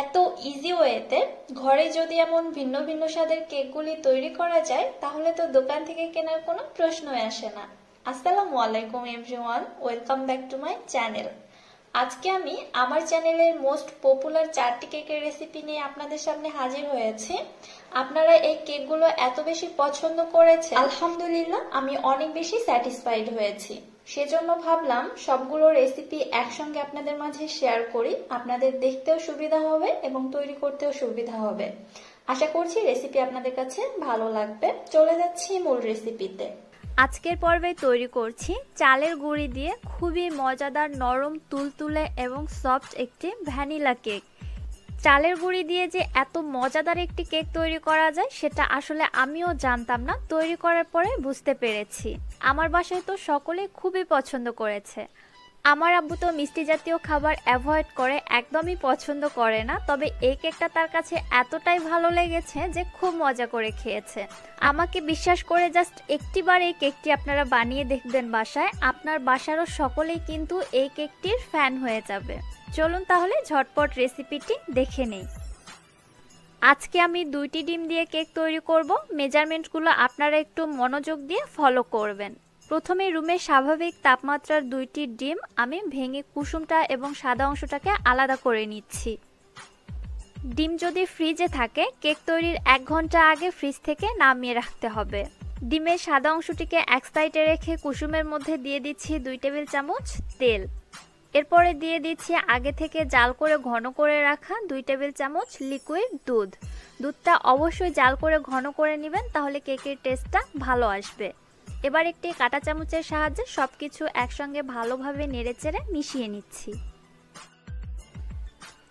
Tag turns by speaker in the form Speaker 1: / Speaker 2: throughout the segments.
Speaker 1: এত ইজি ওয়েতে ঘরে যদি এমন ভিন্ন ভিন্ন স্বাদের কেকগুলি তৈরি করা যায় তাহলে তো দোকান থেকে কেনার কোনো প্রশ্নই আসে না। আসসালামু আলাইকুম everyone, welcome back to my channel. আজকে আমি আমার চ্যানেলের মোস্ট পপুলার 4টি কেকের রেসিপি নিয়ে আপনাদের সামনে হাজির হয়েছি। আপনারা এই কেকগুলো এত বেশি পছন্দ করেছে, আলহামদুলিল্লাহ আমি অনেক বেশি স্যাটিসফাইড হয়েছি। সেজন্য ভাবলাম সবগুলো রেসিপি একসঙ্গে আপনাদের মাঝে শেয়ার করি, আপনাদের দেখতেও সুবিধা হবে এবং তৈরি করতেও সুবিধা হবে। আশা করছি রেসিপি আপনাদের কাছে ভালো লাগবে। চলে যাচ্ছি মূল রেসিপিতে।
Speaker 2: আজকের পর্বে তৈরি করছি চালের গুঁড়ি দিয়ে খুবই মজাদার, নরম, তুলতুলে এবং সফট একটি ভ্যানিলা কেক। চালের গুঁড়ি দিয়ে যে এত মজাদার একটি কেক তৈরি করা যায় সেটা আসলে আমিও জানতাম না, তৈরি করার পরে বুঝতে পেরেছি। আমার বাসায় তো সকলেই খুবই পছন্দ করেছে। আমার আব্বু তো মিষ্টি জাতীয় খাবার অ্যাভয়েড করে, একদমই পছন্দ করে না, তবে এই কেকটা তার কাছে এতটাই ভালো লেগেছে যে খুব মজা করে খেয়েছে। আমাকে বিশ্বাস করে জাস্ট একটিবার এই কেকটি আপনারা বানিয়ে দেখবেন বাসায়, আপনার বাসারও সকলেই কিন্তু এই কেকটির ফ্যান হয়ে যাবে। চলুন তাহলে ঝটপট রেসিপিটি দেখে নেই। আজকে আমি 2টি ডিম দিয়ে কেক তৈরি করব। মেজারমেন্টগুলো আপনারা একটু মনোযোগ দিয়ে ফলো করবেন। প্রথমে রুমের স্বাভাবিক তাপমাত্রার 2টি ডিম আমি ভেঙে কুসুমটা এবং সাদা অংশটাকে আলাদা করে নিচ্ছি। ডিম যদি ফ্রিজে থাকে কেক তৈরির 1 ঘন্টা আগে ফ্রিজ থেকে নামিয়ে রাখতে হবে। ডিমের সাদা অংশটিকে এক সাইডে রেখে কুসুমের মধ্যে দিয়ে দিচ্ছি 2 টেবিল চামচ তেল। এরপরে দিয়ে দিচ্ছি আগে থেকে জাল করে ঘন করে রাখা 2 টেবিল চামচ লিকুইড দুধ। দুধটা অবশ্যই জাল করে ঘন করে নেবেন, তাহলে কেকের টেস্টটা ভালো আসবে। এবার একটি কাঁটা চামচের সাহায্যে সবকিছু একসঙ্গে ভালোভাবে নেড়েচেড়ে মিশিয়ে নিচ্ছি।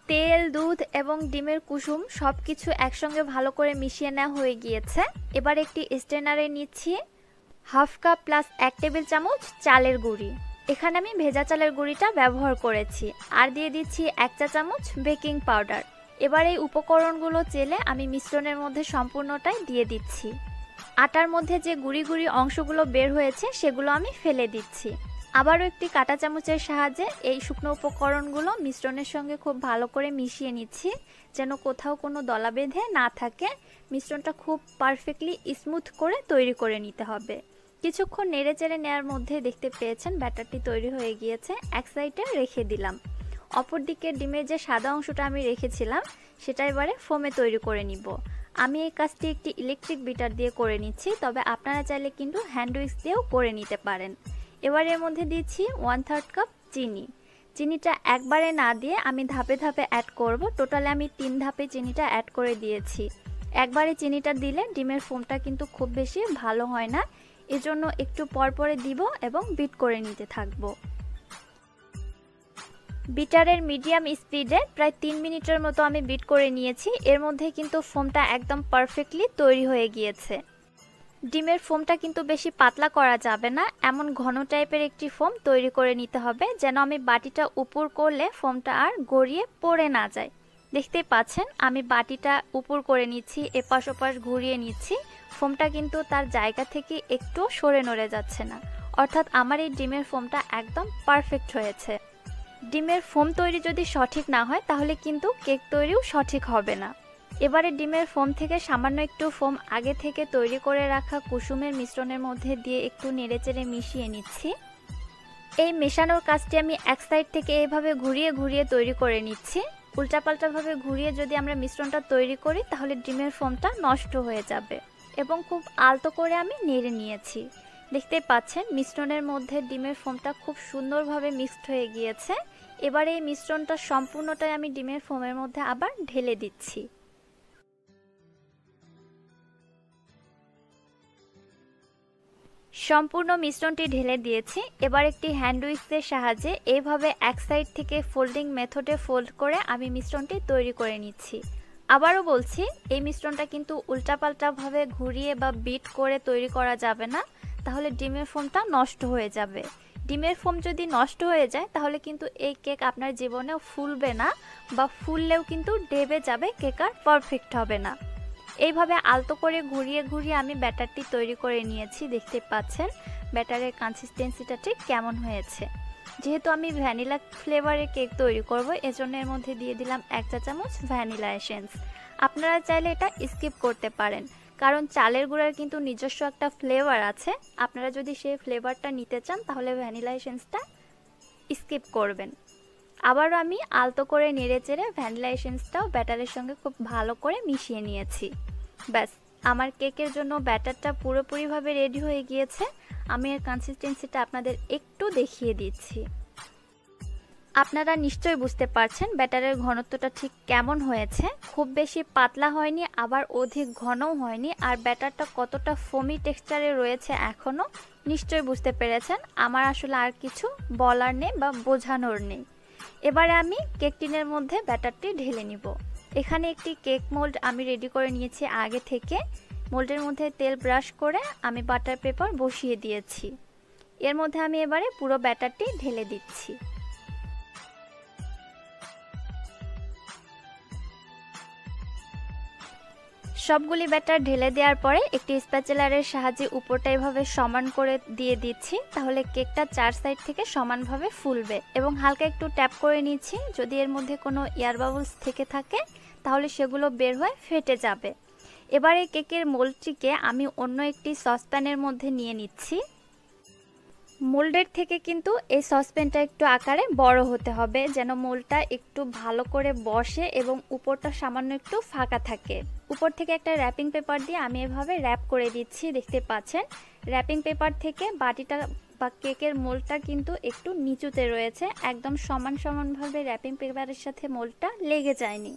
Speaker 2: তেল, দুধ এবং ডিমের কুসুম সবকিছু একসঙ্গে ভালো করে মিশিয়ে নেওয়া হয়ে গিয়েছে। এবার একটি স্ট্রেনারে নিচ্ছি হাফ কাপ প্লাস 1 টেবিল চামচ চালের গুঁড়ি। এখানে আমি ভেজা চালের গুঁড়িটা ব্যবহার করেছি। আর দিয়ে দিচ্ছি 1 চা চামচ বেকিং পাউডার। এবার এই উপকরণগুলো চেলে আমি মিশ্রণের মধ্যে সম্পূর্ণটাই দিয়ে দিচ্ছি। আটার মধ্যে যে গুঁড়ি গুঁড়ি অংশগুলো বের হয়েছে সেগুলো আমি ফেলে দিচ্ছি। আবারও একটি কাঁটা চামচের সাহায্যে এই শুকনো উপকরণগুলো মিশ্রণের সঙ্গে খুব ভালো করে মিশিয়ে নিচ্ছি, যেন কোথাও কোনো দলা বেঁধে না থাকে। মিশ্রণটা খুব পারফেক্টলি স্মুথ করে তৈরি করে নিতে হবে। কিছুক্ষণ নেড়েচেড়ে নেওয়ার মধ্যে দেখতে পেয়েছেন ব্যাটারটি তৈরি হয়ে গিয়েছে। এক সাইডে রেখে দিলাম। অপরদিকে ডিমের যে সাদা অংশটা আমি রেখেছিলাম সেটা এবারে ফোমে তৈরি করে নিব। আমি এই কাজটি একটি ইলেকট্রিক বিটার দিয়ে করে নিচ্ছি, তবে আপনারা চাইলে কিন্তু হ্যান্ড উইক্স দিয়েও করে নিতে পারেন। এবার এর মধ্যে দিচ্ছি 1/3 কাপ চিনি। চিনিটা একবারে না দিয়ে আমি ধাপে ধাপে অ্যাড করব। টোটালে আমি 3 ধাপে চিনিটা অ্যাড করে দিয়েছি। একবারে চিনিটা দিলে ডিমের ফোমটা কিন্তু খুব বেশি ভালো হয় না, এজন্য একটু পরপরে দিব এবং বিট করে নিতে থাকব। বিটারের মিডিয়াম স্পিডে প্রায় 3 মিনিটের মতো আমি বিট করে নিয়েছি। এর মধ্যে কিন্তু ফোমটা একদম পারফেক্টলি তৈরি হয়ে গিয়েছে। ডিমের ফোমটা কিন্তু বেশি পাতলা করা যাবে না, এমন ঘন টাইপের একটি ফোম তৈরি করে নিতে হবে, যেন আমি বাটিটা উপর করলে ফোমটা আর গড়িয়ে পড়ে না যায়। দেখতেই পাচ্ছেন আমি বাটিটা উপর করে নিচ্ছি, এপাশ ওপাশ ঘুরিয়ে নিচ্ছি। ফোমটা কিন্তু তার জায়গা থেকে একটু সরে নড়ে যাচ্ছে না, অর্থাৎ আমার এই ডিমের ফোমটা একদম পারফেক্ট হয়েছে। ডিমের ফোম তৈরি যদি সঠিক না হয় তাহলে কিন্তু কেক তৈরিও সঠিক হবে না। এবারে ডিমের ফোম থেকে সামান্য একটু ফোম আগে থেকে তৈরি করে রাখা কুসুমের মিশ্রণের মধ্যে দিয়ে একটু নেড়েচেড়ে মিশিয়ে নিচ্ছি। এই মেশানোর কাজটি আমি এক সাইড থেকে এইভাবে ঘুরিয়ে ঘুরিয়ে তৈরি করে নিচ্ছি। উল্টাপাল্টাভাবে ঘুরিয়ে যদি আমরা মিশ্রণটা তৈরি করি তাহলে ডিমের ফোমটা নষ্ট হয়ে যাবে। এবং খুব আলতো করে আমি নেড়ে নিয়েছি। দেখতেই পাচ্ছেন মিশ্রণের মধ্যে ডিমের ফোমটা খুব সুন্দরভাবে মিক্সড হয়ে গিয়েছে। এবার এই মিশ্রণটা সম্পূর্ণটাই আমি ডিমের ফোমের মধ্যে আবার ঢেলে দিচ্ছি। সম্পূর্ণ মিশ্রণটি ঢেলে দিয়েছি। এবার একটি হ্যান্ড উইক্সের সাহায্যে এইভাবে এক সাইড থেকে ফোল্ডিং মেথডে ফোল্ড করে আমি মিশ্রণটি তৈরি করে নিচ্ছি। আবারও বলছি, এই মিশ্রণটা কিন্তু উল্টাপাল্টাভাবে ঘুরিয়ে বা বিট করে তৈরি করা যাবে না, তাহলে ডিমের ফোমটা নষ্ট হয়ে যাবে। ডিমের ফোম যদি নষ্ট হয়ে যায় তাহলে কিন্তু এই কেক আপনার জীবনেও ফুলবে না, বা ফুললেও কিন্তু ডেবে যাবে, কেক আর পারফেক্ট হবে না। এইভাবে আলতো করে ঘুরিয়ে ঘুরিয়ে আমি ব্যাটারটি তৈরি করে নিয়েছি। দেখতে পাচ্ছেন ব্যাটারের কনসিস্টেন্সিটা ঠিক কেমন হয়েছে। যেহেতু আমি ভ্যানিলা ফ্লেভারের কেক তৈরি করব, এজন্য এর মধ্যে দিয়ে দিলাম 1 চা চামচ ভ্যানিলা এসেন্স। আপনারা চাইলে এটা স্কিপ করতে পারেন, কারণ চালের গুঁড়ার কিন্তু নিজস্ব একটা ফ্লেভার আছে। আপনারা যদি সেই ফ্লেভারটা নিতে চান তাহলে ভ্যানিলা এসেন্সটা স্কিপ করবেন। আবারও আমি আলতো করে নেড়েচেড়ে ভ্যানিলা এসেন্সটাও ব্যাটারের সঙ্গে খুব ভালো করে মিশিয়ে নিয়েছি। ব্যাস, আমার কেকের জন্য ব্যাটারটা পুরোপুরিভাবে রেডি হয়ে গিয়েছে। আমি এর কনসিস্টেন্সিটা আপনাদের একটু দেখিয়ে দিচ্ছি। আপনারা নিশ্চয়ই বুঝতে পারছেন ব্যাটারের ঘনত্বটা ঠিক কেমন হয়েছে। খুব বেশি পাতলা হয়নি, আবার অধিক ঘনও হয়নি। আর ব্যাটারটা কতটা ফোমি টেক্সচারে রয়েছে এখনও নিশ্চয়ই বুঝতে পেরেছেন। আমার আসলে আর কিছু বলার নেই বা বোঝানোর নেই। এবারে আমি কেক টিনের মধ্যে ব্যাটারটি ঢেলে নিব। এখানে একটি কেক মোল্ড আমি রেডি করে নিয়েছি আগে থেকে। মোল্ডের মধ্যে তেল ব্রাশ করে আমি বাটার পেপার বসিয়ে দিয়েছি। এর মধ্যে আমি এবারে পুরো ব্যাটারটি ঢেলে দিচ্ছি। সবগুলি ব্যাটার ঢেলে দেওয়ার পরে একটি স্প্যাচুলারের সাহায্যে উপরটা এভাবে সমান করে দিয়ে দিচ্ছি, তাহলে কেকটা 4 সাইড থেকে সমানভাবে ফুলবে। এবং হালকা একটু ট্যাপ করে নিচ্ছি, যদি এর মধ্যে কোনো এয়ার বাবলস থেকে থাকে তাহলে সেগুলো বের হয়ে ফেটে যাবে। এবারে কেকের মোল্ডটিকে আমি অন্য একটি সসপ্যানের মধ্যে নিয়ে নিচ্ছি। মোল্ডের থেকে কিন্তু এই সসপ্যানটা একটু আকারে বড় হতে হবে, যেন মোল্ডটা একটু ভালো করে বসে এবং উপরটা সামান্য একটু ফাঁকা থাকে। উপর থেকে একটা র্যাপিং পেপার দিয়ে আমি এভাবে র্যাপ করে দিচ্ছি, দেখতে পাচ্ছেন। র্যাপিং পেপার থেকে বাটিটা বা কেকের মোল্ডটা কিন্তু একটু নিচুতে রয়েছে, একদম সমানভাবে র্যাপিং পেপারের সাথে মোল্ডটা লেগে যায়নি।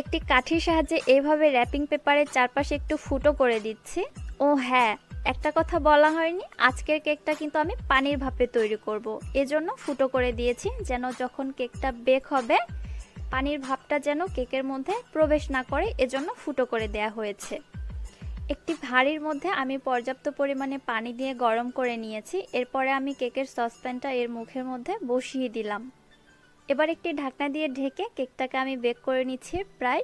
Speaker 2: একটি কাঠির সাহায্যে এইভাবে র্যাপিং পেপারের চারপাশে একটু ফুটো করে দিচ্ছি। ও হ্যাঁ, একটা কথা বলা হয়নি, আজকের কেকটা কিন্তু আমি পানির ভাপে তৈরি করব। এজন্য ফুটো করে দিয়েছি, যেন যখন কেকটা বেক হবে পানির ভাপটা যেন কেকের মধ্যে প্রবেশ না করে, এজন্য ফুটো করে দেয়া হয়েছে। একটি হাঁড়ির মধ্যে আমি পর্যাপ্ত পরিমাণে পানি দিয়ে গরম করে নিয়েছি। এরপরে আমি কেকের সসপ্যানটা এর মুখের মধ্যে বসিয়ে দিলাম। এবার একটি ঢাকনা দিয়ে ঢেকে কেকটাকে আমি বেক করে নিচ্ছি প্রায়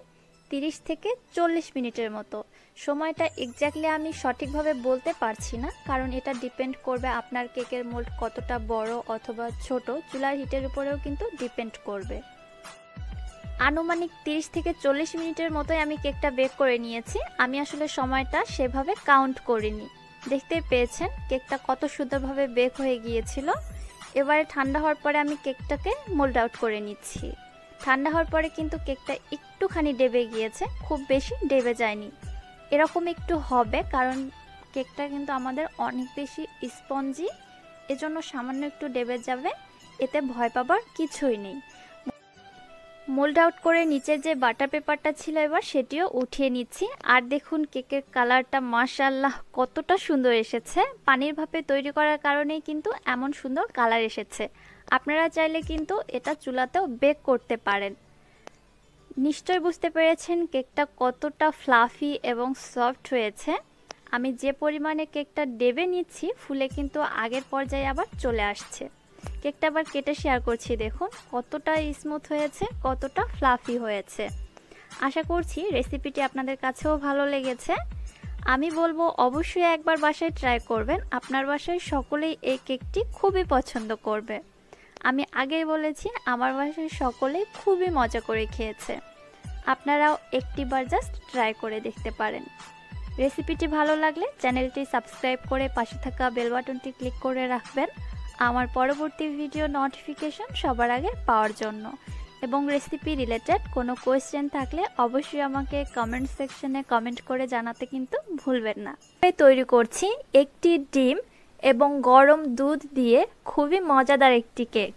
Speaker 2: 30 থেকে 40 মিনিটের মতো। সময়টা এক্স্যাক্টলি আমি সঠিকভাবে বলতে পারছি না, কারণ এটা ডিপেন্ড করবে আপনার কেকের মোল্ড কতটা বড় অথবা ছোট, চুলার হিটের উপরেও কিন্তু ডিপেন্ড করবে। আনুমানিক 30 থেকে 40 মিনিটের মতোই আমি কেকটা বেক করে নিয়েছি। আমি আসলে সময়টা সেভাবে কাউন্ট করিনি। দেখতেই পেয়েছেন কেকটা কত সুন্দরভাবে বেক হয়ে গিয়েছিল। এবারে ঠান্ডা হওয়ার পরে আমি কেকটাকে মোল্ড আউট করে নিচ্ছি। ঠান্ডা হওয়ার পরে কিন্তু কেকটা একটুখানি ডেবে গিয়েছে, খুব বেশি ডেবে যায়নি। এরকম একটু হবে, কারণ কেকটা কিন্তু আমাদের অনেক বেশি স্পঞ্জি, এজন্য সামান্য একটু ডেবে যাবে, এতে ভয় পাবার কিছুই নেই। মোল্ড আউট করে নিচের যে বাটার পেপারটা ছিল এবার সেটিও উঠিয়ে নিচ্ছি। আর দেখুন কেকের কালারটা মাশাআল্লাহ কতটা সুন্দর এসেছে। পানির ভাপে তৈরি করার কারণেই কিন্তু এমন সুন্দর কালার এসেছে। আপনারা চাইলে কিন্তু এটা চুলাতেও বেক করতে পারেন। নিশ্চয় বুঝতে পেরেছেন কেকটা কতটা ফ্লাফি এবং সফট হয়েছে। আমি যে পরিমাণে কেকটা ডেবে নিচ্ছি ফুলে কিন্তু আগের পর্যায়ে আবার চলে আসছে। কেকটা আবার কেটে শেয়ার করছি, দেখুন কতটা স্মুথ হয়েছে, কতটা ফ্লাফি হয়েছে। আশা করছি রেসিপিটি আপনাদের কাছেও ভালো লেগেছে। আমি বলবো অবশ্যই একবার বাসায় ট্রাই করবেন, আপনার বাসায় সকলেই এই কেকটি খুবই পছন্দ করবে। আমি আগেই বলেছি আমার বাসায় সকলেই খুবই মজা করে খেয়েছে। আপনারাও একটিবার জাস্ট ট্রাই করে দেখতে পারেন। রেসিপিটি ভালো লাগলে চ্যানেলটি সাবস্ক্রাইব করে পাশে থাকা বেল বাটনটি ক্লিক করে রাখবেন আমার পরবর্তী ভিডিও নোটিফিকেশন সবার আগে পাওয়ার জন্য। এবং রেসিপি রিলেটেড কোনো কোয়েশ্চেন থাকলে অবশ্যই আমাকে কমেন্ট সেকশনে কমেন্ট করে জানাতে কিন্তু ভুলবেন না। তৈরি করছি একটি ডিম এবং গরম দুধ দিয়ে খুবই মজাদার একটি কেক।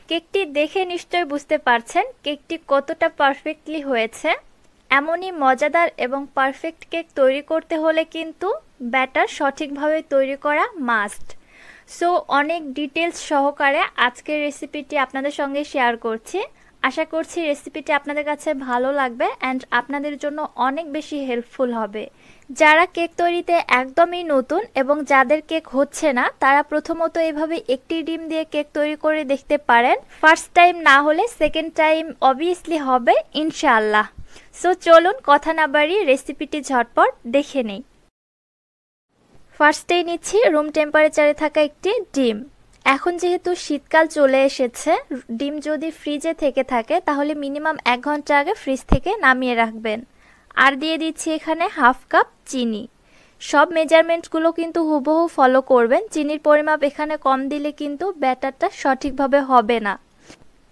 Speaker 2: কেকটি দেখে নিশ্চয়ই বুঝতে পারছেন কেকটি কতটা পারফেক্টলি হয়েছে। এমনই মজাদার এবং পারফেক্ট কেক তৈরি করতে হলে কিন্তু ব্যাটার সঠিকভাবে তৈরি করা মাস্ট। সো অনেক ডিটেলস সহকারে আজকের রেসিপিটি আপনাদের সঙ্গে শেয়ার করছি। আশা করছি রেসিপিটি আপনাদের কাছে ভালো লাগবে অ্যান্ড আপনাদের জন্য অনেক বেশি হেল্পফুল হবে। যারা কেক তৈরিতে একদমই নতুন এবং যাদের কেক হচ্ছে না তারা প্রথমত এভাবে একটি ডিম দিয়ে কেক তৈরি করে দেখতে পারেন। ফার্স্ট টাইম না হলে সেকেন্ড টাইম অবভিয়াসলি হবে ইনশাআল্লাহ। সো চলুন কথা না বাড়িয়ে রেসিপিটি ঝটপট দেখে নেই। ফার্স্টেই নিচ্ছি রুম টেম্পারেচারে থাকা একটি ডিম। এখন যেহেতু শীতকাল চলে এসেছে, ডিম যদি ফ্রিজে থেকে থাকে তাহলে মিনিমাম 1 ঘন্টা আগে ফ্রিজ থেকে নামিয়ে রাখবেন। আর দিয়ে দিচ্ছি এখানে হাফ কাপ চিনি। সব মেজারমেন্টগুলো কিন্তু হুবহু ফলো করবেন। চিনির পরিমাপ এখানে কম দিলে কিন্তু ব্যাটারটা সঠিকভাবে হবে না।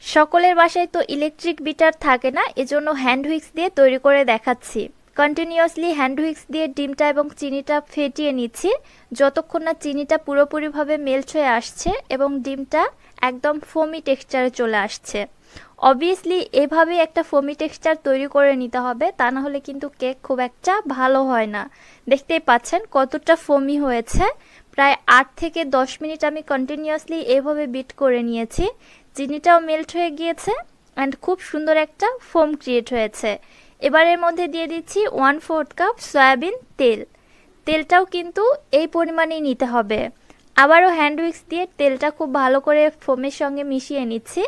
Speaker 2: সকলের বাসায় তো ইলেকট্রিক বিটার থাকে না, এজন্য হ্যান্ড হুইক্স দিয়ে তৈরি করে দেখাচ্ছি। কন্টিনিউয়াসলি হ্যান্ড হুইক্স দিয়ে ডিমটা এবং চিনিটা ফেটিয়ে নিচ্ছি যতক্ষণ না চিনিটা পুরোপুরিভাবে মেল্ট হয়ে আসছে এবং ডিমটা একদম ফোমি টেক্সচারে চলে আসছে। অবভিয়াসলি এভাবে একটা ফোমি টেক্সচার তৈরি করে নিতে হবে, তা না হলে কিন্তু কেক খুব একটা ভালো হয় না। দেখতেই পাচ্ছেন কতটা ফোমি হয়েছে। প্রায় 8 থেকে 10 মিনিট আমি কন্টিনিউয়াসলি এভাবে বিট করে নিয়েছি। চিনিটাও মেল্ট হয়ে গিয়েছে অ্যান্ড খুব সুন্দর একটা ফোম ক্রিয়েট হয়েছে। এবার এর মধ্যে দিয়ে দিচ্ছি 1/4 কাপ সয়াবিন তেল। তেলটাও কিন্তু এই পরিমাণেই নিতে হবে। আবারও হ্যান্ড হুইক্স দিয়ে তেলটা খুব ভালো করে ফোমের সঙ্গে মিশিয়ে নিচ্ছি।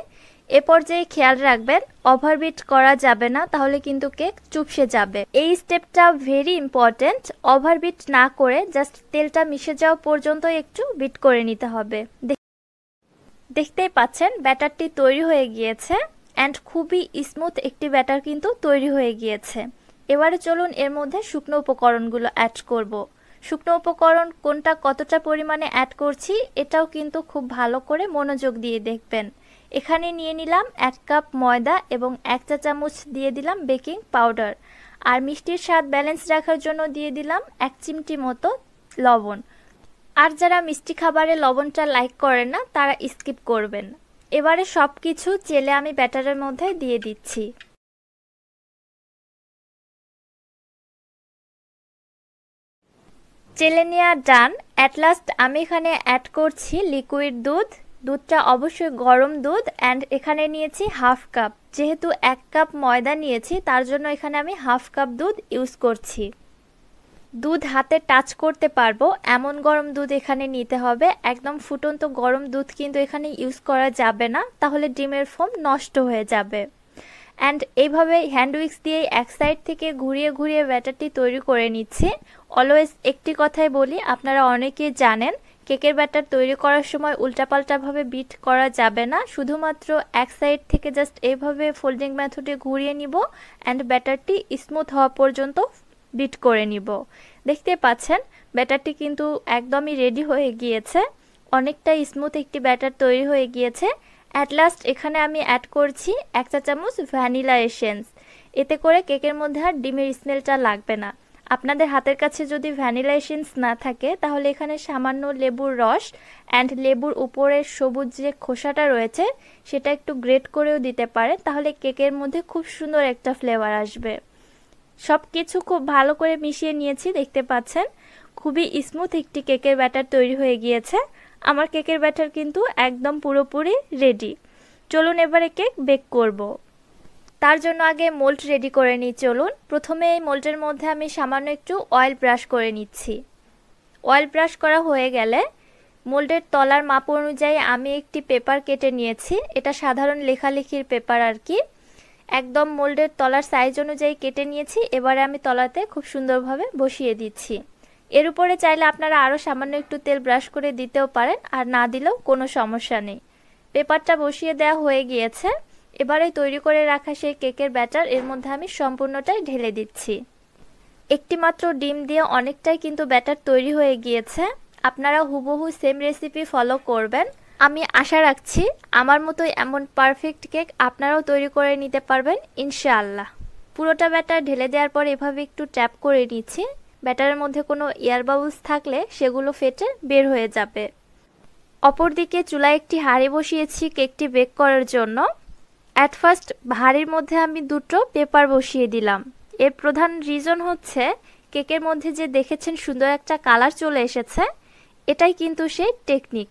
Speaker 2: এ পর্যায়ে খেয়াল রাখবেন ওভারবিট করা যাবে না, তাহলে কিন্তু কেক চুপসে যাবে। এই স্টেপটা ভেরি ইম্পর্টেন্ট। ওভারবিট না করে জাস্ট তেলটা মিশে যাওয়া পর্যন্ত একটু বিট করে নিতে হবে। দেখতেই পাচ্ছেন ব্যাটারটি তৈরি হয়ে গিয়েছে অ্যান্ড খুবই স্মুথ একটি ব্যাটার কিন্তু তৈরি হয়ে গিয়েছে। এবারে চলুন এর মধ্যে শুকনো উপকরণগুলো অ্যাড করব। শুকনো উপকরণ কোনটা কতটা পরিমাণে অ্যাড করছি এটাও কিন্তু খুব ভালো করে মনোযোগ দিয়ে দেখবেন। এখানে নিয়ে নিলাম 1 কাপ ময়দা এবং 1 চা চামচ দিয়ে দিলাম বেকিং পাউডার। আর মিষ্টির স্বাদ ব্যালেন্স রাখার জন্য দিয়ে দিলাম 1 চিমটি মতো লবণ। আর যারা মিষ্টি খাবারে লবণটা লাইক করেন না তারা স্কিপ করবেন। এবারে সব কিছু চেলে আমি ব্যাটারের মধ্যে দিয়ে দিচ্ছি। চেলে নেওয়া ডান। অ্যাট লাস্ট আমি এখানে অ্যাড করছি লিকুইড দুধ। দুধটা অবশ্যই গরম দুধ অ্যান্ড এখানে নিয়েছি হাফ কাপ। যেহেতু 1 কাপ ময়দা নিয়েছি তার জন্য এখানে আমি হাফ কাপ দুধ ইউজ করছি। দুধ হাতে টাচ করতে পারবো এমন গরম দুধ এখানে নিতে হবে। একদম ফুটন্ত গরম দুধ কিন্তু এখানে ইউজ করা যাবে না, তাহলে ডিমের ফোম নষ্ট হয়ে যাবে। অ্যান্ড এইভাবে হ্যান্ড উইক্স দিয়ে এক সাইড থেকে ঘুরিয়ে ঘুরিয়ে ব্যাটারটি তৈরি করে নিচ্ছি। অলওয়েজ একটি কথাই বলি, আপনারা অনেকেই জানেন কেকের ব্যাটার তৈরি করার সময় উল্টাপাল্টাভাবে বিট করা যাবে না। শুধুমাত্র এক সাইড থেকে জাস্ট এইভাবে ফোল্ডিং মেথডে ঘুরিয়ে নিব অ্যান্ড ব্যাটারটি স্মুথ হওয়া পর্যন্ত বিট করে নিব। দেখতে পাচ্ছেন ব্যাটারটি কিন্তু একদমই রেডি হয়ে গিয়েছে। অনেকটা স্মুথ একটি ব্যাটার তৈরি হয়ে গিয়েছে। অ্যাট লাস্ট এখানে আমি অ্যাড করছি 1 চা চামচ ভ্যানিলা এসেন্স। এতে করে কেকের মধ্যে আর ডিমের স্মেলটা লাগবে না। আপনাদের হাতের কাছে যদি ভ্যানিলা এসেন্স না থাকে তাহলে এখানে সামান্য লেবুর রস অ্যান্ড লেবুর উপরের সবুজ যে খোসাটা রয়েছে সেটা একটু গ্রেট করেও দিতে পারেন, তাহলে কেকের মধ্যে খুব সুন্দর একটা ফ্লেভার আসবে। সব কিছু খুব ভালো করে মিশিয়ে নিয়েছি। দেখতে পাচ্ছেন খুবই স্মুথ একটি কেকের ব্যাটার তৈরি হয়ে গিয়েছে। আমার কেকের ব্যাটার কিন্তু একদম পুরোপুরি রেডি। চলুন এবারে কেক বেক করব। তার জন্য আগে মোল্ড রেডি করে নিই। চলুন প্রথমে এই মোল্ডের মধ্যে আমি সামান্য একটু অয়েল ব্রাশ করে নিচ্ছি। অয়েল ব্রাশ করা হয়ে গেলে মোল্ডের তলার মাপ অনুযায়ী আমি একটি পেপার কেটে নিয়েছি। এটা সাধারণ লেখালেখির পেপার আর কি। একদম মোল্ডের তলার সাইজ অনুযায়ী কেটে নিয়েছি। এবারে আমি তলাতে খুব সুন্দরভাবে বসিয়ে দিচ্ছি। এর উপরে চাইলে আপনারা আরও সামান্য একটু তেল ব্রাশ করে দিতেও পারেন, আর না দিলেও কোনো সমস্যা নেই। পেপারটা বসিয়ে দেওয়া হয়ে গিয়েছে। এবারে তৈরি করে রাখা সেই কেকের ব্যাটার এর মধ্যে আমি সম্পূর্ণটাই ঢেলে দিচ্ছি। একটি মাত্র ডিম দিয়ে অনেকটাই কিন্তু ব্যাটার তৈরি হয়ে গিয়েছে। আপনারা হুবহু সেম রেসিপি ফলো করবেন। আমি আশা রাখছি আমার মতোই এমন পারফেক্ট কেক আপনারাও তৈরি করে নিতে পারবেন ইনশাআল্লাহ। পুরোটা ব্যাটার ঢেলে দেওয়ার পর এভাবে একটু ট্যাপ করে নিচ্ছি। ব্যাটারের মধ্যে কোনো এয়ার বাবলস থাকলে সেগুলো ফেটে বের হয়ে যাবে। অপরদিকে চুলায় একটি হাঁড়ি বসিয়েছি কেকটি বেক করার জন্য। অ্যাট ফার্স্ট হাঁড়ির মধ্যে আমি দুটো পেপার বসিয়ে দিলাম। এর প্রধান রিজন হচ্ছে কেকের মধ্যে যে দেখেছেন সুন্দর একটা কালার চলে এসেছে, এটাই কিন্তু সেই টেকনিক।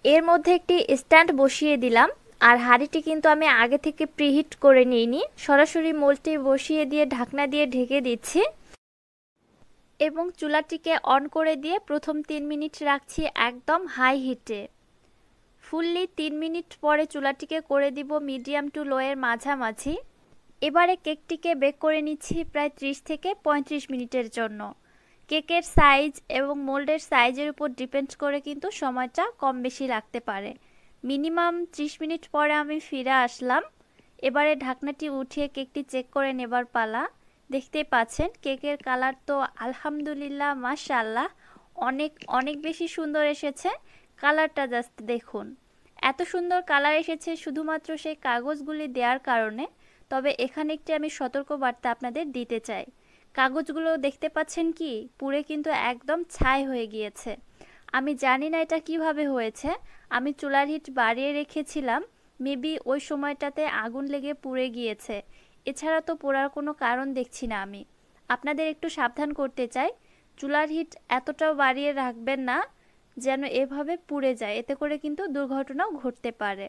Speaker 2: এর মধ্যে একটি স্ট্যান্ড বসিয়ে দিলাম। আর হাঁড়িটি কিন্তু আমি আগে থেকে প্রিহিট করে নিইনি, সরাসরি মোল্ডটি বসিয়ে দিয়ে ঢাকনা দিয়ে ঢেকে দিচ্ছি এবং চুলাটিকে অন করে দিয়ে প্রথম 3 মিনিট রাখছি একদম হাই হিটে। ফুললি 3 মিনিট পরে চুলাটিকে করে দিব মিডিয়াম টু লো এর মাঝামাঝি। এবারে কেকটিকে বেক করে নিচ্ছি প্রায় 30 থেকে 35 মিনিটের জন্য। কেকের সাইজ এবং মোল্ডের সাইজের উপর ডিপেন্ড করে কিন্তু সময়টা কম বেশি লাগতে পারে। মিনিমাম 30 মিনিট পরে আমি ফিরে আসলাম। এবারে ঢাকনাটি উঠিয়ে কেকটি চেক করে নেবার পালা। দেখতেই পাচ্ছেন কেকের কালার তো আলহামদুলিল্লাহ মাশাআল্লাহ অনেক অনেক বেশি সুন্দর এসেছে। কালারটা জাস্ট দেখুন, এত সুন্দর কালার এসেছে শুধুমাত্র সেই কাগজগুলি দেওয়ার কারণে। তবে এখানে একটি আমি সতর্কবার্তা আপনাদের দিতে চাই। কাগজগুলো দেখতে পাচ্ছেন কি পুড়ে কিন্তু একদম ছাই হয়ে গিয়েছে। আমি জানি না এটা কিভাবে হয়েছে। আমি চুলার হিট বাড়িয়ে রেখেছিলাম, মেবি ওই সময়টাতে আগুন লেগে পুড়ে গিয়েছে। এছাড়া তো পোড়ার কোনো কারণ দেখছি না আমি। আপনাদের একটু সাবধান করতে চাই, চুলার হিট এতটাও বাড়িয়ে রাখবেন না যেন এভাবে পুড়ে যায়, এতে করে কিন্তু দুর্ঘটনাও ঘটতে পারে।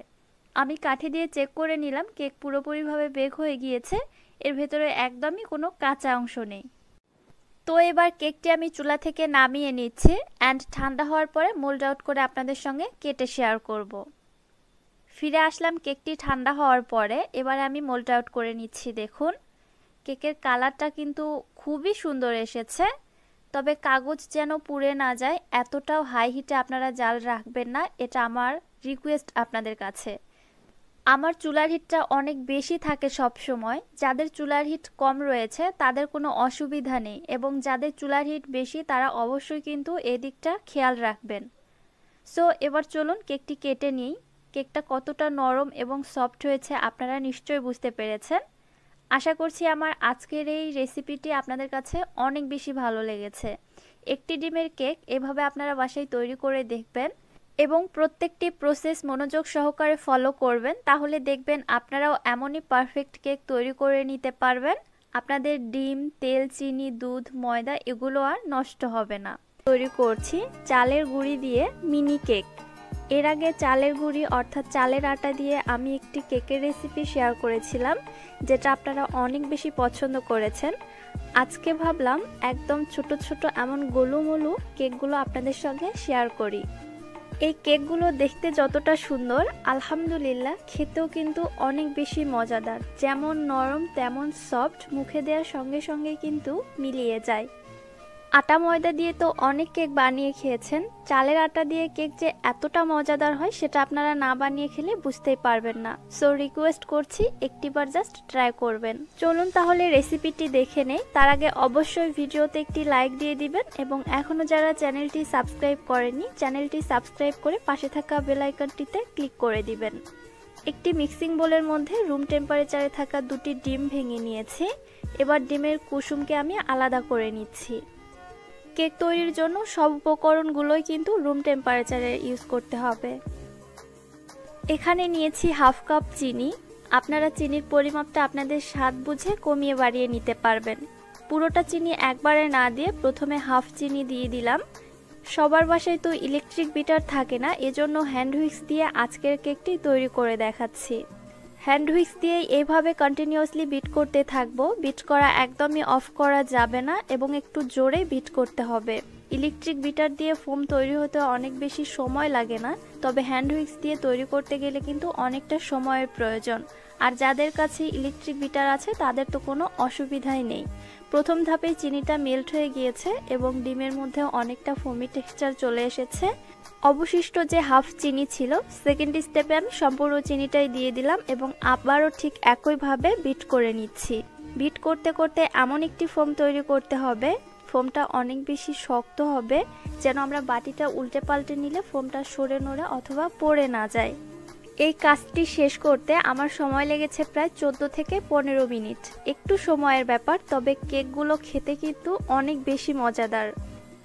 Speaker 2: আমি কাঠি দিয়ে চেক করে নিলাম, কেক পুরোপুরিভাবে বেক হয়ে গিয়েছে, এর ভেতরে একদমই কোনো কাঁচা অংশ নেই। তো এবার কেকটি আমি চুলা থেকে নামিয়ে নিচ্ছি অ্যান্ড ঠান্ডা হওয়ার পরে মোল্ড আউট করে আপনাদের সঙ্গে কেটে শেয়ার করব। ফিরে আসলাম কেকটি ঠান্ডা হওয়ার পরে, এবার আমি মোল্ড আউট করে নিচ্ছি। দেখুন কেকের কালারটা কিন্তু খুবই সুন্দর এসেছে। তবে কাগজ যেন পুড়ে না যায়, এতটাও হাই হিটে আপনারা জাল রাখবেন না, এটা আমার রিকোয়েস্ট আপনাদের কাছে। আমার চুলার হিটটা অনেক বেশি থাকে সব সময়। যাদের চুলার হিট কম রয়েছে তাদের কোনো অসুবিধা নেই, এবং যাদের চুলার হিট বেশি তারা অবশ্যই কিন্তু এদিকটা খেয়াল রাখবেন। সো এবার চলুন কেকটি কেটে নিই। কেকটা কতটা নরম এবং সফট হয়েছে আপনারা নিশ্চয়ই বুঝতে পেরেছেন। আশা করছি আমার আজকের এই রেসিপিটি আপনাদের কাছে অনেক বেশি ভালো লেগেছে। একটি ডিমের কেক এভাবে আপনারা বাসায় তৈরি করে দেখবেন এবং প্রত্যেকটি প্রসেস মনোযোগ সহকারে ফলো করবেন, তাহলে দেখবেন আপনারাও এমনই পারফেক্ট কেক তৈরি করে নিতে পারবেন। আপনাদের ডিম, তেল, চিনি, দুধ, ময়দা এগুলো আর নষ্ট হবে না। তৈরি করছি চালের গুঁড়ি দিয়ে মিনি কেক। এর আগে চালের গুঁড়ি অর্থাৎ চালের আটা দিয়ে আমি একটি কেকের রেসিপি শেয়ার করেছিলাম, যেটা আপনারা অনেক বেশি পছন্দ করেছেন। আজকে ভাবলাম একদম ছোট ছোট এমন গোলুমোলু কেকগুলো আপনাদের সঙ্গে শেয়ার করি। এই কেকগুলো দেখতে যতটা সুন্দর, আলহামদুলিল্লাহ খেতেও কিন্তু অনেক বেশি মজাদার। যেমন নরম তেমন সফট, মুখে দেওয়ার সঙ্গে সঙ্গে কিন্তু মিলিয়ে যায়। আটা ময়দা দিয়ে তো অনেক কেক বানিয়ে খেয়েছেন, চালের আটা দিয়ে কেক যে এতটা মজাদার হয় সেটা আপনারা না বানিয়ে খেলে বুঝতেই পারবেন না। সো রিকোয়েস্ট করছি একটিবার জাস্ট ট্রাই করবেন। চলুন তাহলে রেসিপিটি দেখে নেই। তার আগে অবশ্যই ভিডিওতে একটি লাইক দিয়ে দিবেন এবং এখনও যারা চ্যানেলটি সাবস্ক্রাইব করেননি চ্যানেলটি সাবস্ক্রাইব করে পাশে থাকা বেল আইকনটিতে ক্লিক করে দিবেন। একটি মিক্সিং বোলের মধ্যে রুম টেম্পারেচারে থাকা দুটি ডিম ভেঙে নিয়েছি। এবার ডিমের কুসুমকে আমি আলাদা করে নিচ্ছি। কেক তৈরির জন্য সব উপকরণগুলোই কিন্তু রুম টেম্পারেচারে ইউজ করতে হবে। এখানে নিয়েছি হাফ কাপ চিনি। আপনারা চিনির পরিমাপটা আপনাদের স্বাদ বুঝে কমিয়ে বাড়িয়ে নিতে পারবেন। পুরোটা চিনি একবারে না দিয়ে প্রথমে হাফ চিনি দিয়ে দিলাম। সবার বাসায় তো ইলেকট্রিক বিটার থাকে না, এজন্য হ্যান্ড হুইক্স দিয়ে আজকের কেকটি তৈরি করে দেখাচ্ছি। হ্যান্ড হুইক্স দিয়ে এইভাবে কন্টিনিউয়াসলি বিট করতে থাকবো। বিট করা একদমই অফ করা যাবে না এবং একটু জোরে বিট করতে হবে। ইলেকট্রিক বিটার দিয়ে ফোম তৈরি হতে অনেক বেশি সময় লাগে না, তবে হ্যান্ড হুইক্স দিয়ে তৈরি করতে গেলে কিন্তু অনেকটা সময়ের প্রয়োজন। আর যাদের কাছে ইলেকট্রিক বিটার আছে তাদের তো কোনো অসুবিধাই নেই। প্রথম ধাপে চিনিটা মেল্ট হয়ে গিয়েছে এবং ডিমের মধ্যে অনেকটা ফোমি টেক্সচার চলে এসেছে। অবশিষ্ট যে হাফ চিনি ছিল, সেকেন্ড স্টেপে আমি সম্পূর্ণ চিনিটাই দিয়ে দিলাম এবং আবারও ঠিক একইভাবে বিট করে নিচ্ছি। বিট করতে করতে এমন একটি ফোম তৈরি করতে হবে, ফোমটা অনেক বেশি শক্ত হবে যেন আমরা বাটিটা উল্টে পাল্টে নিলে ফোমটা সরে নড়ে অথবা পড়ে না যায়। এই কাজটি শেষ করতে আমার সময় লেগেছে প্রায় 14 থেকে 15 মিনিট। একটু সময়ের ব্যাপার, তবে কেকগুলো খেতে কিন্তু অনেক বেশি মজাদার।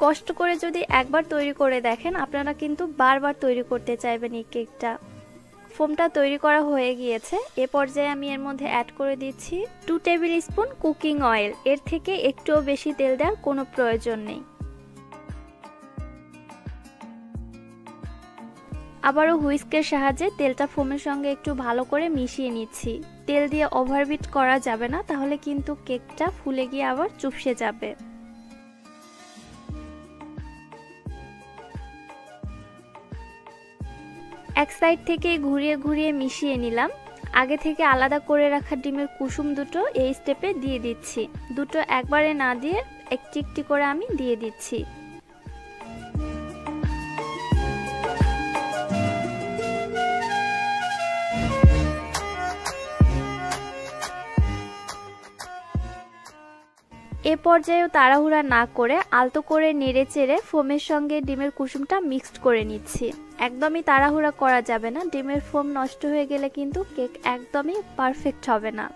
Speaker 2: কষ্ট করে যদি একবার তৈরি করে দেখেন আপনারা কিন্তু বারবার তৈরি করতে চাইবেন এই কেকটা। ফোমটা তৈরি করা হয়ে গিয়েছে। এ পর্যায়ে আমি এর মধ্যে অ্যাড করে দিচ্ছি 2 টেবিল স্পুন কুকিং অয়েল। এর থেকে একটুও বেশি তেল দেওয়ার কোনো প্রয়োজন নেই। আবারও হুইস্কের সাহায্যে তেলটা ফোমের সঙ্গে একটু ভালো করে মিশিয়ে নিচ্ছি। তেল দিয়ে ওভারবিট করা যাবে না, তাহলে কিন্তু কেকটা ফুলে গিয়ে আবার চুপসে যাবে। এক সাইড থেকে ঘুরিয়ে ঘুরিয়ে মিশিয়ে নিলাম। আগে থেকে আলাদা করে রাখা ডিমের কুসুম দুটো এই স্টেপে দিয়ে দিচ্ছি। দুটো একবারে না দিয়ে একটি একটি করে আমি দিয়ে দিচ্ছি। এ পর্যায়েও তাড়াহুড়া না করে আলতো করে নেড়ে চেড়ে ফোমের সঙ্গে ডিমের কুসুমটা মিক্সড করে নিচ্ছি। একদমই তাড়াহুড়া করা যাবে না, ডিমের ফোম নষ্ট হয়ে গেলে কিন্তু কেক একদমই পারফেক্ট হবে না।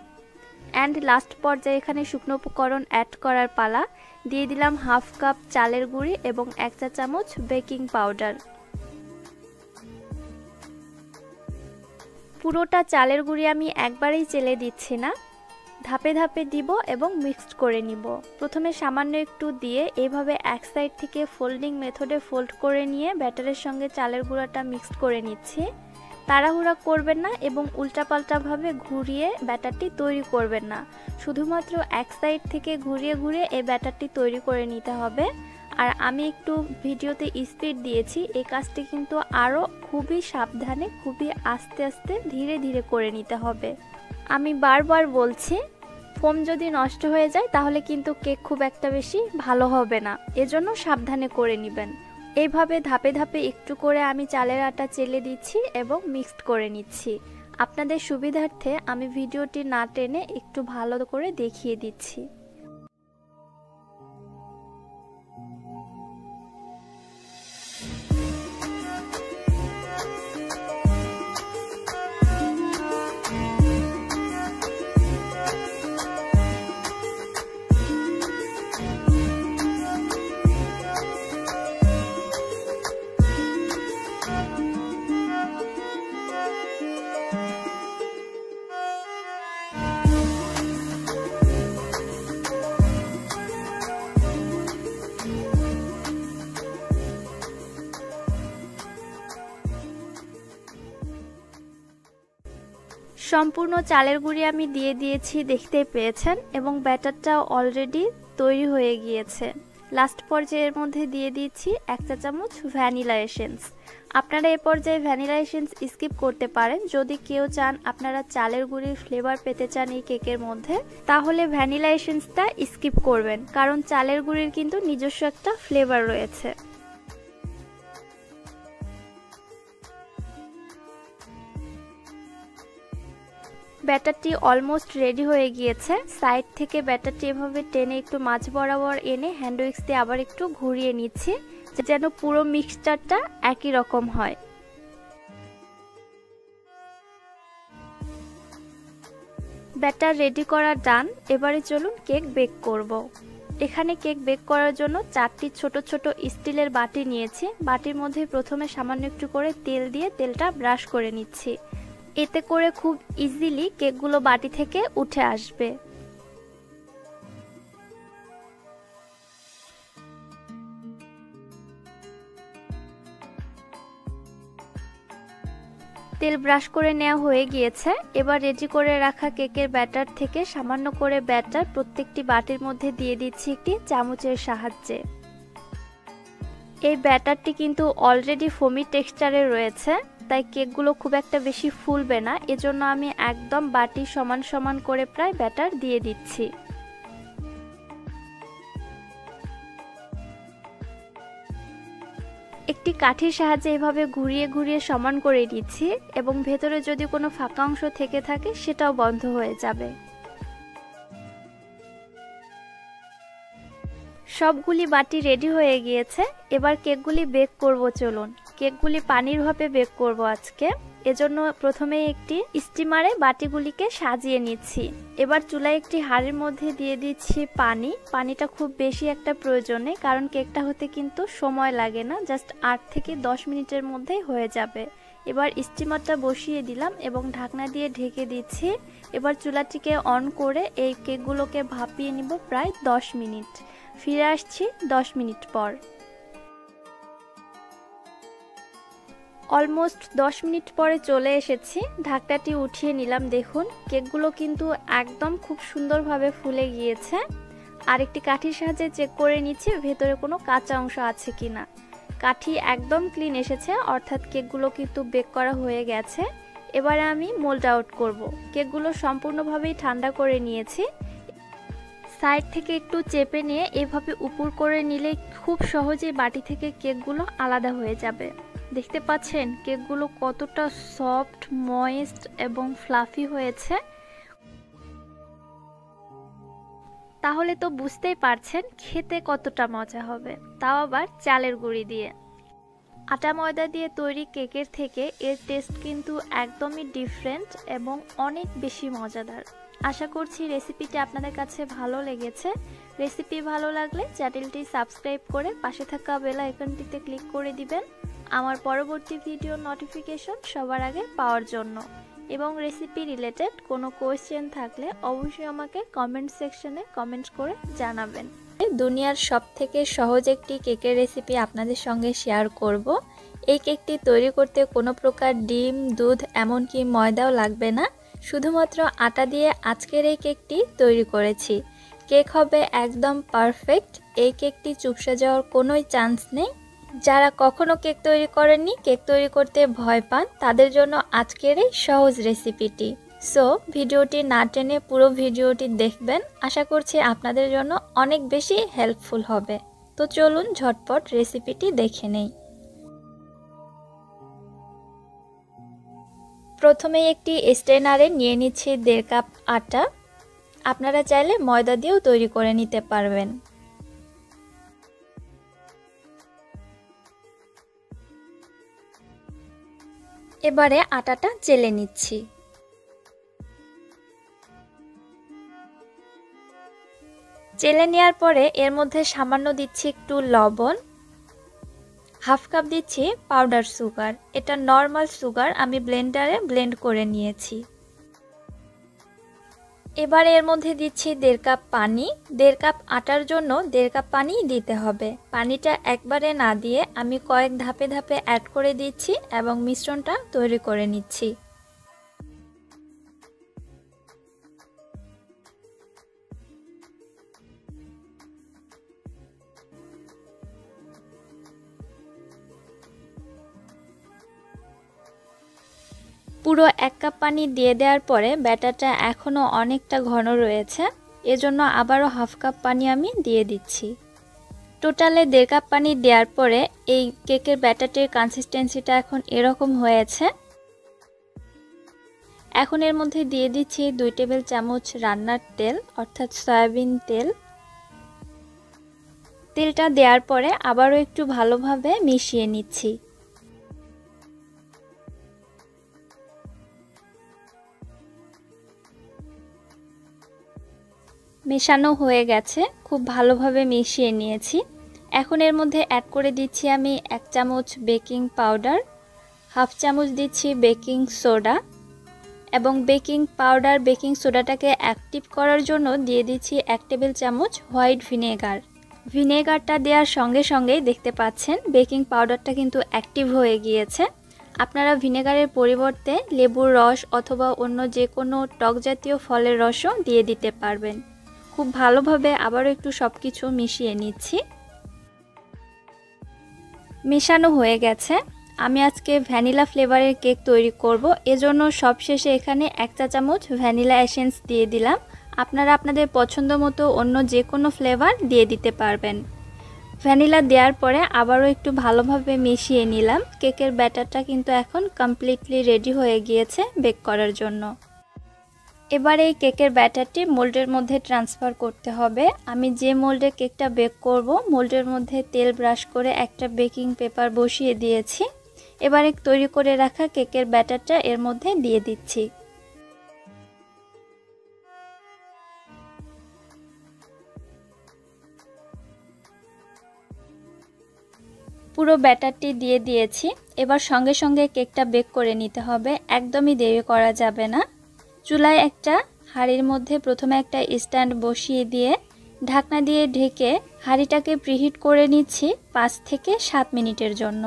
Speaker 2: অ্যান্ড লাস্ট পর্যায়ে এখানে শুকনো উপকরণ অ্যাড করার পালা। দিয়ে দিলাম হাফ কাপ চালের গুঁড়ি এবং 1 চা চামচ বেকিং পাউডার। পুরোটা চালের গুঁড়ি আমি একবারেই চেলে দিচ্ছি না, ধাপে ধাপে দিব এবং মিক্সড করে নিব। প্রথমে সামান্য একটু দিয়ে এইভাবে এক সাইড থেকে ফোল্ডিং মেথডে ফোল্ড করে নিয়ে ব্যাটারের সঙ্গে চালের গুঁড়াটা মিক্সড করে নিচ্ছি। তাড়াহুড়া করবেন না এবং উল্টাপাল্টাভাবে ঘুরিয়ে ব্যাটারটি তৈরি করবেন না, শুধুমাত্র এক সাইড থেকে ঘুরিয়ে ঘুরিয়ে এই ব্যাটারটি তৈরি করে নিতে হবে। আর আমি একটু ভিডিওতে স্পিড দিয়েছি, এই কাজটি কিন্তু আরও খুবই সাবধানে, খুবই আস্তে আস্তে ধীরে ধীরে করে নিতে হবে। আমি বারবার বলছি, ফোম যদি নষ্ট হয়ে যায় তাহলে কিন্তু কেক খুব একটা বেশি ভালো হবে না, এজন্য সাবধানে করে নেবেন। এইভাবে ধাপে ধাপে একটু করে আমি চালের আটা চেলে দিচ্ছি এবং মিক্সড করে নিচ্ছি। আপনাদের সুবিধার্থে আমি ভিডিওটি না টেনে একটু ভালো করে দেখিয়ে দিচ্ছি। সম্পূর্ণ চালের গুঁড়ি আমি দিয়ে দিয়েছি, দেখতেই পেয়েছেন, এবং ব্যাটারটাও অলরেডি তৈরি হয়ে গিয়েছে। লাস্ট পর্যায়ের মধ্যে দিয়ে দিচ্ছি 1 চা চামচ ভ্যানিলা এসেন্স। আপনারা এ পর্যায়ে ভ্যানিলা এসেন্স স্কিপ করতে পারেন। যদি কেউ চান আপনারা চালের গুঁড়ির ফ্লেভার পেতে চান এই কেকের মধ্যে, তাহলে ভ্যানিলা এসেন্সটা স্কিপ করবেন, কারণ চালের গুঁড়ির কিন্তু নিজস্ব একটা ফ্লেভার রয়েছে। ব্যাটারটি অলমোস্ট রেডি হয়ে গিয়েছে। সাইড থেকে ব্যাটারটি এভাবে টেনে একটু মাঝ বরাবর এনে হ্যান্ড উইক্স দিয়ে আবার একটু ঘুরিয়ে নিচ্ছি, যেন পুরো মিক্সচারটা একই রকম হয়। ব্যাটার রেডি করা ডান। এবারে চলুন কেক বেক করব। এখানে কেক বেক করার জন্য 4টি ছোট ছোট স্টিলের বাটি নিয়েছি। বাটির মধ্যে প্রথমে সামান্য একটু করে তেল দিয়ে তেলটা ব্রাশ করে নিচ্ছি। এতে করে খুব ইজিলি কেকগুলো বাটি থেকে উঠে আসবে। তেল ব্রাশ করে নেওয়া হয়ে গিয়েছে। এবার রেডি করে রাখা কেকের ব্যাটার থেকে সামান্য করে ব্যাটার প্রত্যেকটি বাটির মধ্যে দিয়ে দিচ্ছি একটি চামচের সাহায্যে। এই ব্যাটারটি কিন্তু অলরেডি ফোমি টেক্সচারে রয়েছে, তাই কেকগুলো খুব একটা বেশি ফুলবে না, এজন্য আমি একদম বাটি সমান সমান করে প্রায় ব্যাটার দিয়ে দিচ্ছি। একটি কাঠির সাহায্যে এভাবে ঘুরিয়ে ঘুরিয়ে সমান করে দিচ্ছি এবং ভেতরে যদি কোনো ফাঁকা অংশ থেকে থাকে সেটাও বন্ধ হয়ে যাবে। সবগুলি বাটি রেডি হয়ে গিয়েছে। এবার কেকগুলি বেক করব। চলুন কেকগুলি পানির ভাপে বেক করব আজকে। এজন্য প্রথমে একটি স্টিমারে বাটিগুলিকে সাজিয়ে নিচ্ছি। এবার চুলায় একটি হাঁড়ির মধ্যে দিয়ে দিচ্ছি পানি। পানিটা খুব বেশি একটা প্রয়োজন নেই, কারণ কেকটা হতে কিন্তু সময় লাগে না, জাস্ট 8 থেকে 10 মিনিটের মধ্যেই হয়ে যাবে। এবার স্টিমারটা বসিয়ে দিলাম এবং ঢাকনা দিয়ে ঢেকে দিচ্ছি। এবার চুলাটিকে অন করে এই কেকগুলোকে ভাপিয়ে নিব প্রায় 10 মিনিট। ফিরে আসছি 10 মিনিট পর। অলমোস্ট 10 মিনিট পরে চলে এসেছি। ঢাকনাটি উঠিয়ে নিলাম। দেখুন কেকগুলো কিন্তু একদম খুব সুন্দরভাবে ফুলে গিয়েছে। আরেকটি কাঠির সাহায্যে চেক করে নিচ্ছি ভেতরে কোনো কাঁচা অংশ আছে কিনা। কাঠি একদম ক্লিন এসেছে, অর্থাৎ কেকগুলো কিন্তু বেক করা হয়ে গেছে। এবারে আমি মোল্ড আউট করব। কেকগুলো সম্পূর্ণভাবেই ঠান্ডা করে নিয়েছি। সাইড থেকে একটু চেপে নিয়ে এভাবে উপর করে নিলে খুব সহজেই বাটি থেকে কেকগুলো আলাদা হয়ে যাবে। দেখতে পাচ্ছেন কেকগুলো কতটা সফট, ময়েস্ট এবং ফ্লাফি হয়েছে। তাহলে তো বুঝতেই পারছেন খেতে কতটা মজা হবে, তাও আবার চালের গুঁড়ি দিয়ে। আটা ময়দা দিয়ে তৈরি কেকের থেকে এর টেস্ট কিন্তু একদমই ডিফারেন্ট এবং অনেক বেশি মজাদার। আশা করছি রেসিপিটি আপনাদের কাছে ভালো লেগেছে। রেসিপি ভালো লাগলে চ্যানেলটি সাবস্ক্রাইব করে পাশে থাকা বেল আইকনটিতে ক্লিক করে দিবেন আমার পরবর্তী ভিডিওর নোটিফিকেশন সবার আগে পাওয়ার জন্য। এবং রেসিপি রিলেটেড কোনো কোয়েশ্চেন থাকলে অবশ্যই আমাকে কমেন্ট সেকশনে কমেন্ট করে জানাবেন।
Speaker 1: দুনিয়ার সবথেকে সহজ একটি কেকের রেসিপি আপনাদের সঙ্গে শেয়ার করব। এই কেকটি তৈরি করতে কোনো প্রকার ডিম, দুধ এমনকি ময়দাও লাগবে না। শুধুমাত্র আটা দিয়ে আজকের এই কেকটি তৈরি করেছি। কেক হবে একদম পারফেক্ট। এই কেকটি চুপসে যাওয়ার কোনোই চান্স নেই। যারা কখনো কেক তৈরি করেননি, কেক তৈরি করতে ভয় পান, তাদের জন্য আজকের এই সহজ রেসিপিটি। সো ভিডিওটি না টেনে পুরো ভিডিওটি দেখবেন। আশা করছি আপনাদের জন্য অনেক বেশি হেল্পফুল হবে। তো চলুন ঝটপট রেসিপিটি দেখে নেই। প্রথমে একটি স্ট্রেনারে নিয়ে নিচ্ছি 1.5 কাপ আটা। আপনারা চাইলে ময়দা দিয়েও তৈরি করে নিতে পারবেন। এবারে আটাটা চেলে নিচ্ছি। চেলে নেওয়ার পরে এর মধ্যে সামান্য দিচ্ছি একটু লবণ, 1/2 কাপ দিচ্ছি পাউডার সুগার। এটা নর্মাল সুগার, আমি ব্লেন্ডারে ব্লেন্ড করে নিয়েছি। এবার এর মধ্যে দিচ্ছি 1.5 কাপ পানি। 1.5 কাপ আটার জন্য 1.5 কাপ পানি দিতে হবে। পানিটা একবারে না দিয়ে আমি কয়েক ধাপে ধাপে অ্যাড করে দিচ্ছি এবং মিশ্রণটা তৈরি করে নিচ্ছি। পুরো 1 কাপ পানি দিয়ে দেওয়ার পরে ব্যাটারটা এখনও অনেকটা ঘন রয়েছে, এজন্য আবারও 1/2 কাপ পানি আমি দিয়ে দিচ্ছি। টোটালে 1.5 কাপ পানি দেওয়ার পরে এই কেকের ব্যাটারটির কনসিস্টেন্সিটা এখন এরকম হয়েছে। এখন এর মধ্যে দিয়ে দিচ্ছি 2 টেবিল চামচ রান্নার তেল অর্থাৎ সয়াবিন তেল। তেলটা দেওয়ার পরে আবারও একটু ভালোভাবে মিশিয়ে নিচ্ছি। মেশানো হয়ে গেছে, খুব ভালোভাবে মিশিয়ে নিয়েছি। এখন এর মধ্যে অ্যাড করে দিচ্ছি আমি 1 চামচ বেকিং পাউডার, 1/2 চামচ দিচ্ছি বেকিং সোডা এবং বেকিং পাউডার বেকিং সোডাটাকে অ্যাক্টিভ করার জন্য দিয়ে দিচ্ছি 1 টেবিল চামচ হোয়াইট ভিনেগার। ভিনেগারটা দেওয়ার সঙ্গে সঙ্গেই দেখতে পাচ্ছেন বেকিং পাউডারটা কিন্তু অ্যাক্টিভ হয়ে গিয়েছে। আপনারা ভিনেগারের পরিবর্তে লেবুর রস অথবা অন্য যে কোনো টক জাতীয় ফলের রসও দিয়ে দিতে পারবেন। খুব ভালোভাবে আবারও একটু সবকিছু মিশিয়ে নিচ্ছি। মেশানো হয়ে গেছে। আমি আজকে ভ্যানিলা ফ্লেভারের কেক তৈরি করব, এজন্য সবশেষে এখানে 1 চা চামচ ভ্যানিলা এসেন্স দিয়ে দিলাম। আপনারা আপনাদের পছন্দ মতো অন্য যে কোনো ফ্লেভার দিয়ে দিতে পারবেন। ভ্যানিলা দেওয়ার পরে আবারও একটু ভালোভাবে মিশিয়ে নিলাম। কেকের ব্যাটারটা কিন্তু এখন কমপ্লিটলি রেডি হয়ে গিয়েছে বেক করার জন্য। এবার এই কেকের ব্যাটারটি মোল্ডের মধ্যে ট্রান্সফার করতে হবে। আমি যে মোল্ডে কেকটা বেক করব, মোল্ডের মধ্যে তেল ব্রাশ করে একটা বেকিং পেপার বসিয়ে দিয়েছি। এবারে তৈরি করে রাখা কেকের ব্যাটারটা এর মধ্যে দিয়ে দিচ্ছি। পুরো ব্যাটারটি দিয়ে দিয়েছি। এবার সঙ্গে সঙ্গে কেকটা বেক করে নিতে হবে, একদমই দেরি করা যাবে না। চুলায় একটা হাঁড়ির মধ্যে প্রথমে একটা স্ট্যান্ড বসিয়ে দিয়ে ঢাকনা দিয়ে ঢেকে হাঁড়িটাকে প্রিহিট করে নিচ্ছি 5 থেকে 7 মিনিটের জন্য।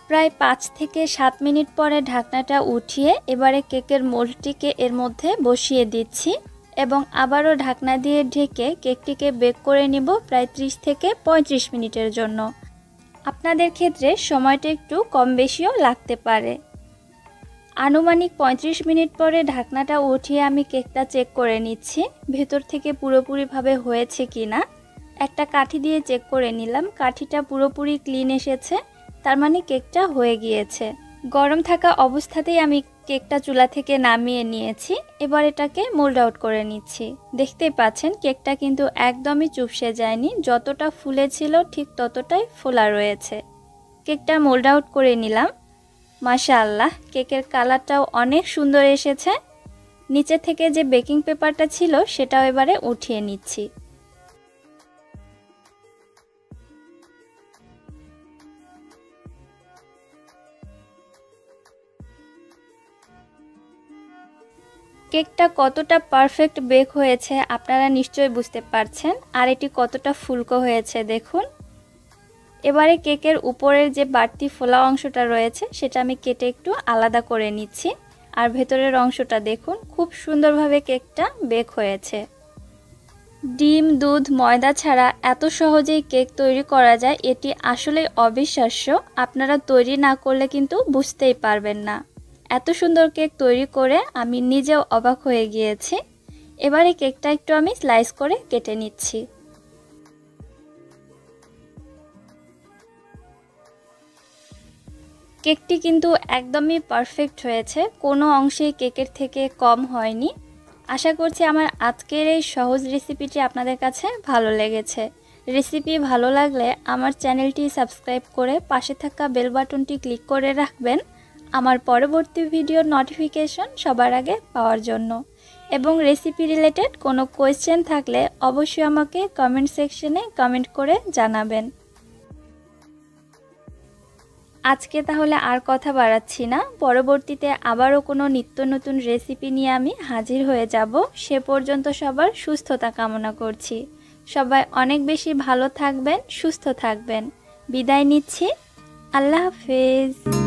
Speaker 1: প্রায় 5 থেকে 7 মিনিট পরে ঢাকনাটা উঠিয়ে এবারে কেকের মোল্ডটিকে এর মধ্যে বসিয়ে দিচ্ছি
Speaker 2: এবং আবারও ঢাকনা দিয়ে ঢেকে কেকটিকে বেক করে নিব প্রায় 30 থেকে 35 মিনিটের জন্য। আপনাদের ক্ষেত্রে সময়টা একটু কম বেশিও লাগতে পারে। আনুমানিক 35 মিনিট পরে ঢাকনাটা উঠিয়ে আমি কেকটা চেক করে নিচ্ছি ভেতর থেকে পুরোপুরিভাবে হয়েছে কিনা। একটা কাঠি দিয়ে চেক করে নিলাম, কাঠিটা পুরোপুরি ক্লিন এসেছে, তার মানে কেকটা হয়ে গিয়েছে। গরম থাকা অবস্থাতেই আমি কেকটা চুলা থেকে নামিয়ে নিয়েছি। এবার এটাকে মোল্ড আউট করে নিচ্ছি। দেখতেই পাচ্ছেন কেকটা কিন্তু একদমই চুপসে যায়নি, যতটা ফুলেছিল ঠিক ততটাই ফোলা রয়েছে। কেকটা মোল্ড আউট করে নিলাম। মাশাআল্লাহ, কেকের কালারটাও অনেক সুন্দর এসেছে। নিচে থেকে যে বেকিং পেপারটা ছিল সেটাও এবারে উঠিয়ে নিচ্ছি। কেকটা কতটা পারফেক্ট বেক হয়েছে আপনারা নিশ্চয়ই বুঝতে পারছেন, আর এটি কতটা ফুলকো হয়েছে দেখুন। এবারে কেকের উপরের যে বাড়তি ফোলা অংশটা রয়েছে সেটা আমি কেটে একটু আলাদা করে নিচ্ছি। আর ভেতরের অংশটা দেখুন, খুব সুন্দরভাবে কেকটা বেক হয়েছে। ডিম, দুধ, ময়দা ছাড়া এত সহজেই কেক তৈরি করা যায়, এটি আসলেই অবিশ্বাস্য। আপনারা তৈরি না করলে কিন্তু বুঝতেই পারবেন না। এত সুন্দর কেক তৈরি করে আমি নিজেও অবাক হয়ে গিয়েছি। এবারে কেকটা একটু আমি স্লাইস করে কেটে নিচ্ছি। কেকটি কিন্তু একদমই পারফেক্ট হয়েছে, কোনো অংশেই কেকের থেকে কম হয়নি। আশা করছি আমার আজকের এই সহজ রেসিপিটি আপনাদের কাছে ভালো লেগেছে। রেসিপি ভালো লাগলে আমার চ্যানেলটি সাবস্ক্রাইব করে পাশে থাকা বেল বাটনটি ক্লিক করে রাখবেন আমার পরবর্তী ভিডিওর নোটিফিকেশন সবার আগে পাওয়ার জন্য। এবং রেসিপি রিলেটেড কোনো কোয়েশ্চেন থাকলে অবশ্যই আমাকে কমেন্ট সেকশনে কমেন্ট করে জানাবেন। আজকে তাহলে আর কথা বাড়াচ্ছি না, পরবর্তীতে আবারও কোনো নিত্য নতুন রেসিপি নিয়ে আমি হাজির হয়ে যাব। সে পর্যন্ত সবার সুস্থতা কামনা করছি। সবাই অনেক বেশি ভালো থাকবেন, সুস্থ থাকবেন। বিদায় নিচ্ছি। আল্লাহ হাফেজ।